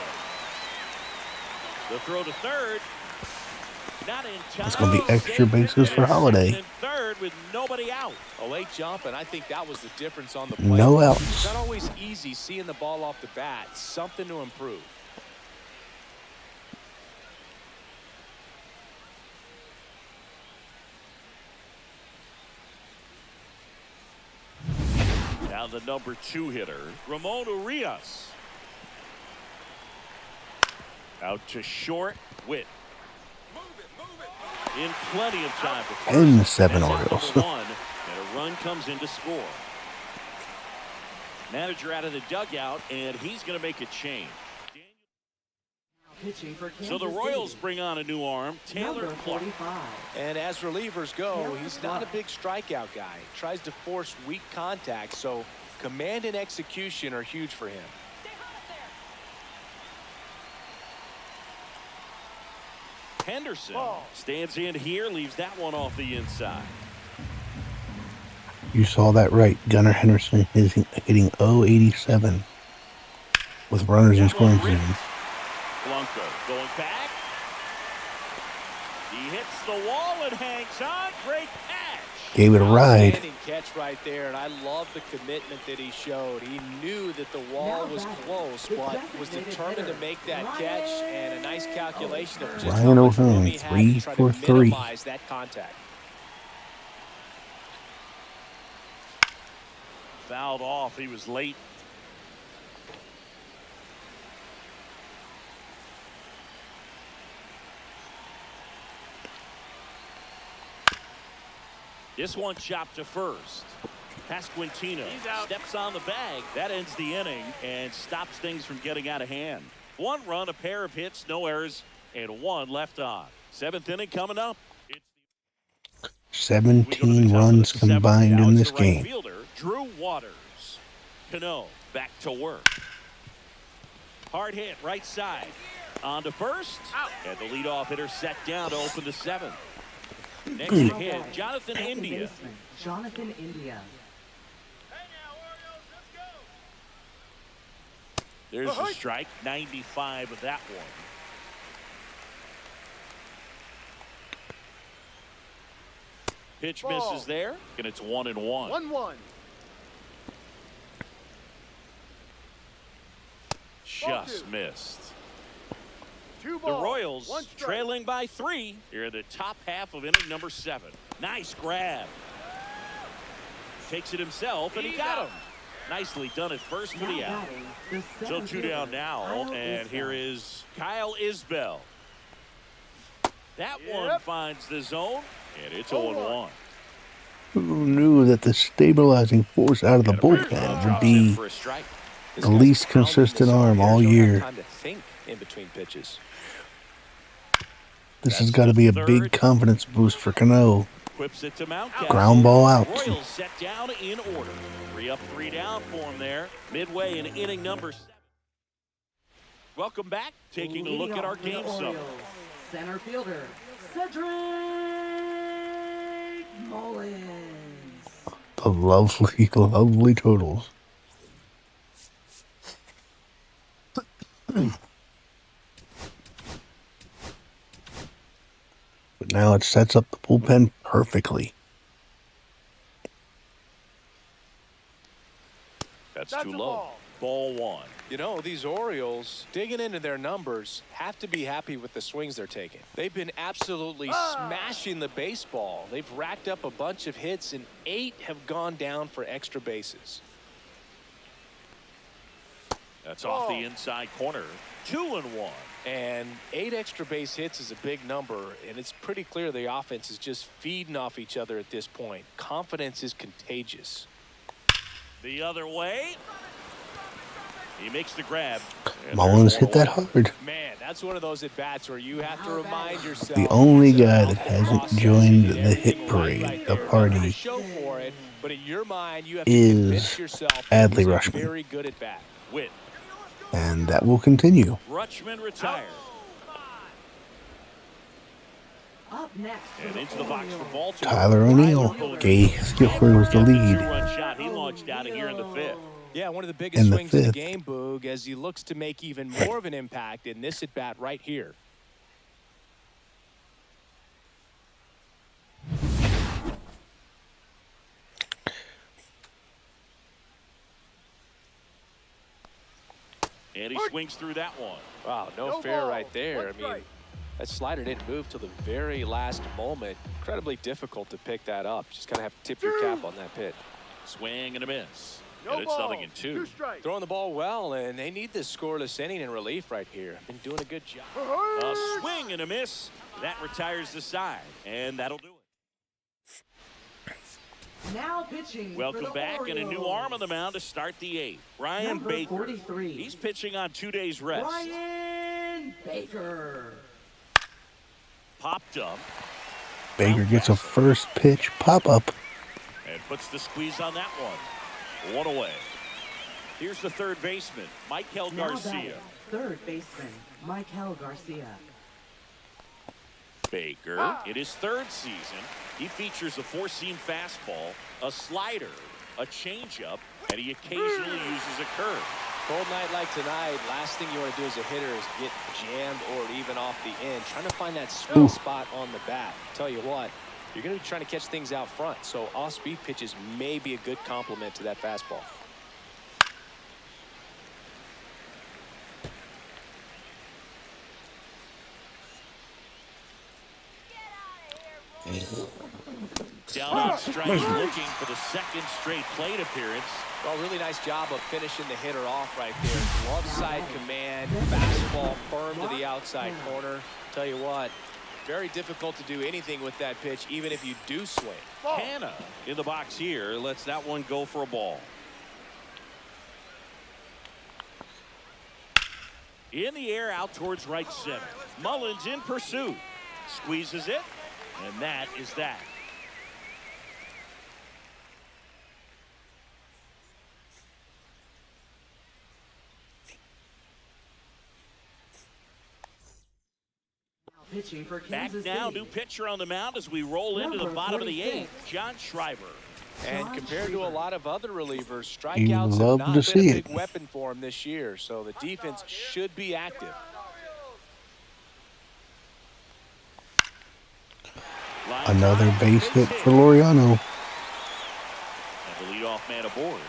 The throw to third. Not in time. It's gonna be extra bases for Holliday. In third with nobody out. A late jump, and I think that was the difference on the play. No outs. It's not always easy seeing the ball off the bat. Something to improve. Now the number 2 hitter, Ramon Urias. Out to short. Witt. In plenty of time. And the 7 Orioles. And a run comes in to score. Manager out of the dugout, and he's going to make a change. So the Royals bring on a new arm, Taylor Clark. And as relievers go, he's not a big strikeout guy. He tries to force weak contact, so command and execution are huge for him. Henderson stands in here, leaves that one off the inside. You saw that right. Gunnar Henderson is hitting .087 with runners in scoring position. Blanco going back. He hits the wall and hangs on. Great catch. Gave it a ride. Outstanding catch right there, and I love the commitment that he showed. He knew that the wall was close, but was determined to make that catch, and a nice calculation of just Ryan how much room O'Hearn, he had 3 to try for to 3. minimize that contact. Fouled off. He was late. This one chopped to first. Pasquantino steps on the bag. That ends the inning and stops things from getting out of hand. 1 run, a pair of hits, no errors, and 1 left on. 7th inning coming up. 17 runs combined in this game. Fielder, Drew Waters. Cano back to work. Hard hit right side. On to first. And the leadoff hitter set down to open the 7th. Next to hit, Jonathan India. Jonathan India. There's the strike. 95 of that one. Pitch misses there, and it's 1-1. 1-1. Just missed. 2 The balls, Royals 1 strike. trailing by 3 here in the top half of inning number 7. Nice grab. Takes it himself, and he got him. Nicely done at first for the out. So 2 down now, and here is Kyle Isbell. That one finds the zone, and it's 0-1. Who knew that the stabilizing force out of the bullpen would be the least consistent arm all year? Time to think in between pitches. This has got to be a big confidence boost for Cano. Whips it to Mountcastle. Ground ball out. Royals set down in order. 3 up, 3 down for him there. Midway in inning number 7. Welcome back. Taking a look at our game summary. Center fielder, Cedric Mullins. The lovely, lovely totals. But now it sets up the bullpen perfectly. That's too low. Ball 1. You know, these Orioles, digging into their numbers, have to be happy with the swings they're taking. They've been absolutely smashing the baseball. They've racked up a bunch of hits, and 8 have gone down for extra bases. That's off the inside corner. 2-1. And 8 extra base hits is a big number, and it's pretty clear the offense is just feeding off each other at this point. Confidence is contagious. The other way. He makes the grab. Mullins hit that hard. Man, that's one of those at-bats where you have to remind yourself. The only guy that hasn't joined the hit parade, the party, is Adley Rutschman. Very good at bat. Witt. And that will continue. Rutschman retired. Up next. And into the box for Baltimore. Tyler O'Neill gave Skipper the lead. Two-run shot. He launched out of here in the 5th. Yeah, one of the biggest swings in the game, Boog, as he looks to make even more of an impact in this at-bat right here. And he swings through that one. Wow, no fair right there. I mean, that slider didn't move till the very last moment. Incredibly difficult to pick that up. Just kind of have to tip your cap on that pitch. Swing and a miss. And it's ball. 0-2. 2 strikes. Throwing the ball well, and they need this scoreless inning in relief right here. Been doing a good job. A swing and a miss. That retires the side, and that'll do it. Now pitching. Welcome for the back, and a new Orioles. arm on the mound to start the 8th. Brian Number Baker. 43. He's pitching on 2 days rest. Brian Baker. Popped up. Baker gets a first pitch pop-up. And puts the squeeze on that one. 1 away. Here's the third baseman, Michael Now Garcia. batting, third baseman, Michael Garcia. Baker, in his 3rd season, he features a 4-seam fastball, a slider, a changeup, and he occasionally uses a curve. Cold night like tonight, last thing you want to do as a hitter is get jammed or even off the end. Trying to find that sweet spot on the bat. Tell you what, you're going to be trying to catch things out front, so off-speed pitches may be a good complement to that fastball. Down on strikes, looking for the 2nd straight plate appearance. Well, really nice job of finishing the hitter off right there. Glove side command, fastball firm to the outside corner. Tell you what, very difficult to do anything with that pitch, even if you do swing. Hanna in the box here lets that one go for a ball. In the air, out towards right center. Mullins in pursuit. Squeezes it, and that is that. Pitching for Back Kansas now, City. new pitcher on the mound as we roll into the Number bottom of the 46. 8th, John Schreiber. And compared to a lot of other relievers, You strikeouts love have to not been see a big it. weapon for him this year, so the defense should be active. Line Another drive, base hit hit. for Laureano. And the leadoff man aboard.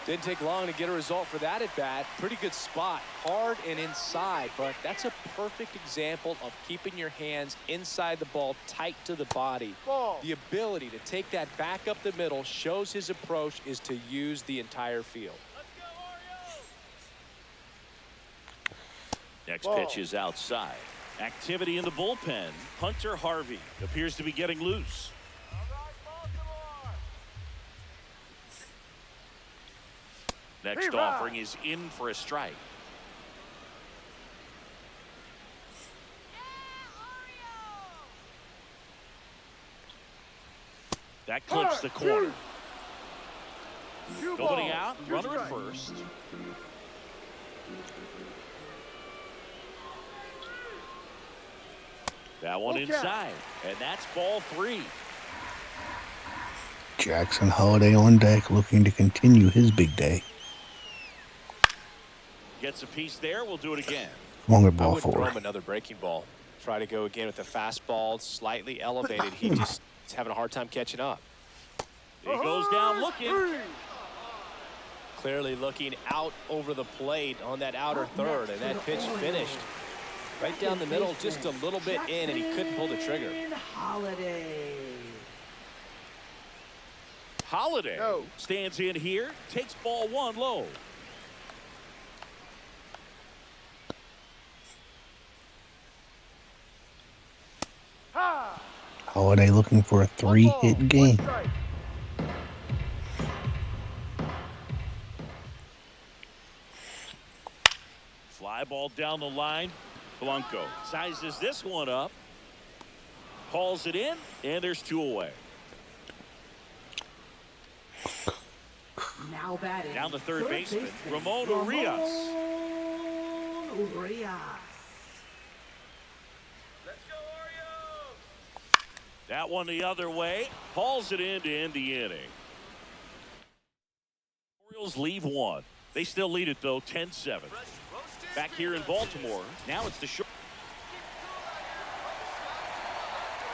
Didn't take long to get a result for that at bat. Pretty good spot, hard and inside, but that's a perfect example of keeping your hands inside the ball, tight to the body. Ball. The ability to take that back up the middle shows his approach is to use the entire field. Next Ball. pitch is outside. Activity in the bullpen. Hunter Harvey appears to be getting loose. Next offering is in for a strike. That clips the corner. Nobody out, runner at first. That one inside, and that's ball 3. Jackson Holiday on deck, looking to continue his big day. Gets a piece there. We'll do it again. Longer I ball would throw 4. him another breaking ball. Try to go again with the fastball, slightly elevated. He just is having a hard time catching up. He goes down looking. Clearly looking out over the plate on that outer third, and that pitch finished right down the middle, just a little bit in, and he couldn't pull the trigger. Holiday. Holiday No. stands in here, takes ball 1 low. Holiday looking for a 3-hit game. Fly ball down the line. Blanco sizes this one up. Hauls it in, and there's 2 away. Now batting. Down the third baseman, Ramon Urias. Ramon Urias. That one the other way. Hauls it in to end the inning. Orioles leave 1. They still lead it, though, 10-7. Back here in Baltimore, now it's the short.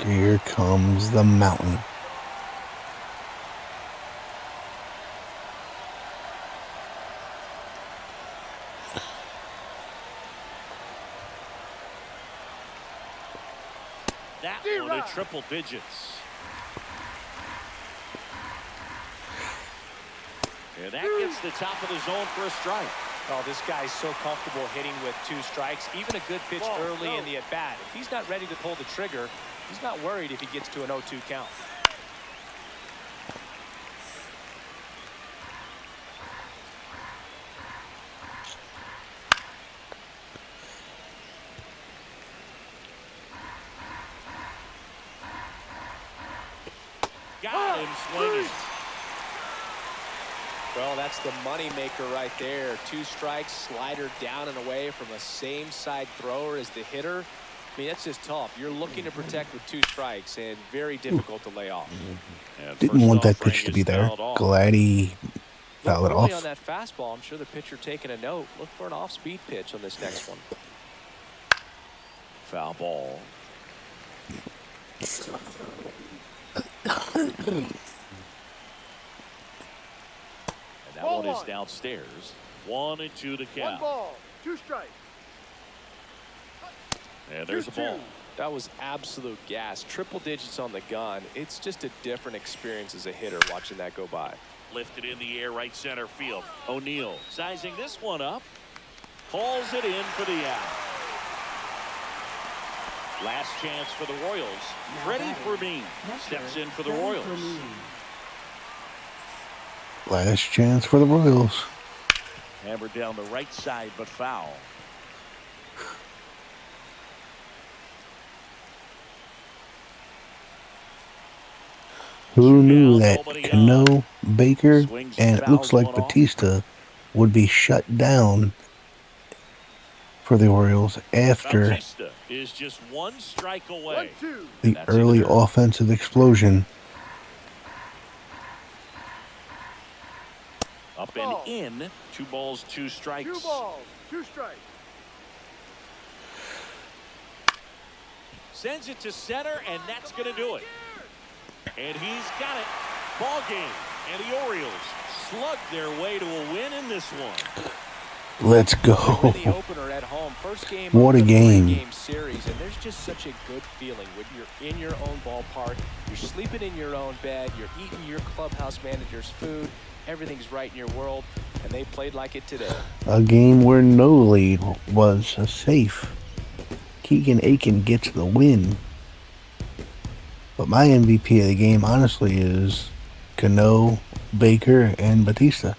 Here comes the mountain. That one to triple digits. And that gets the top of the zone for a strike. Oh, this guy's so comfortable hitting with 2 strikes. Even a good pitch early in the at-bat. If he's not ready to pull the trigger, he's not worried if he gets to an 0-2 count. Got him swinging. Well, that's the money maker right there. 2 strikes, slider down and away from a same side thrower as the hitter. I mean, that's just tough. You're looking to protect with 2 strikes and very difficult to lay off. Didn't want that pitch to be there. Glad he fouled it off. On that fastball, I'm sure the pitcher taking a note. Look for an off-speed pitch on this next one. Foul ball. And that one is downstairs. 1-2 to count. 1 ball, 2 strikes. And there's a ball. That was absolute gas. Triple digits on the gun. It's just a different experience as a hitter watching that go by. Lifted in the air, right center field. O'Neill sizing this one up. Hauls it in for the out. Last chance for the Royals. Freddie Fermin steps in for the Royals. Last chance for the Royals. Hammered down the right side, but foul. Who knew that Cano, Baker, and it looks like Batista would be shut down for the Orioles after Batista is just 1 strike away. the early offensive explosion. Up and in. 2 balls, 2 strikes. 2 balls, 2 strikes. Sends it to center, and that's going to do it. And he's got it. Ball game. And the Orioles slug their way to a win in this one. Let's go. The opener at home. First game What a game. Game series, and there's just such a good feeling when you're in your own ballpark, you're sleeping in your own bed, you're eating your clubhouse manager's food, everything's right in your world, and they played like it today. A game where no lead was safe. Keegan Aiken gets the win. But my MVP of the game, honestly, is Cano, Baker, and Batista.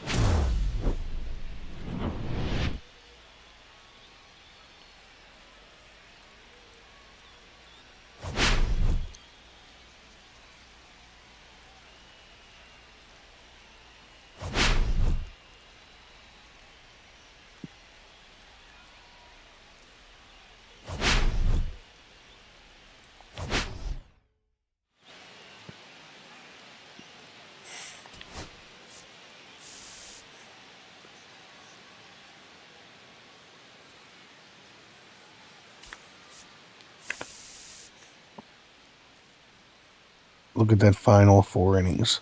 Look at that final 4 innings.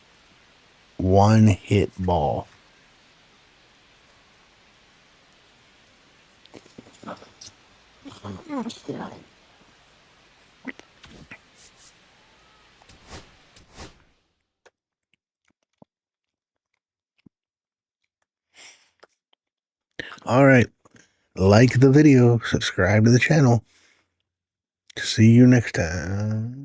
1 hit ball. All right. Like the video, subscribe to the channel. See you next time.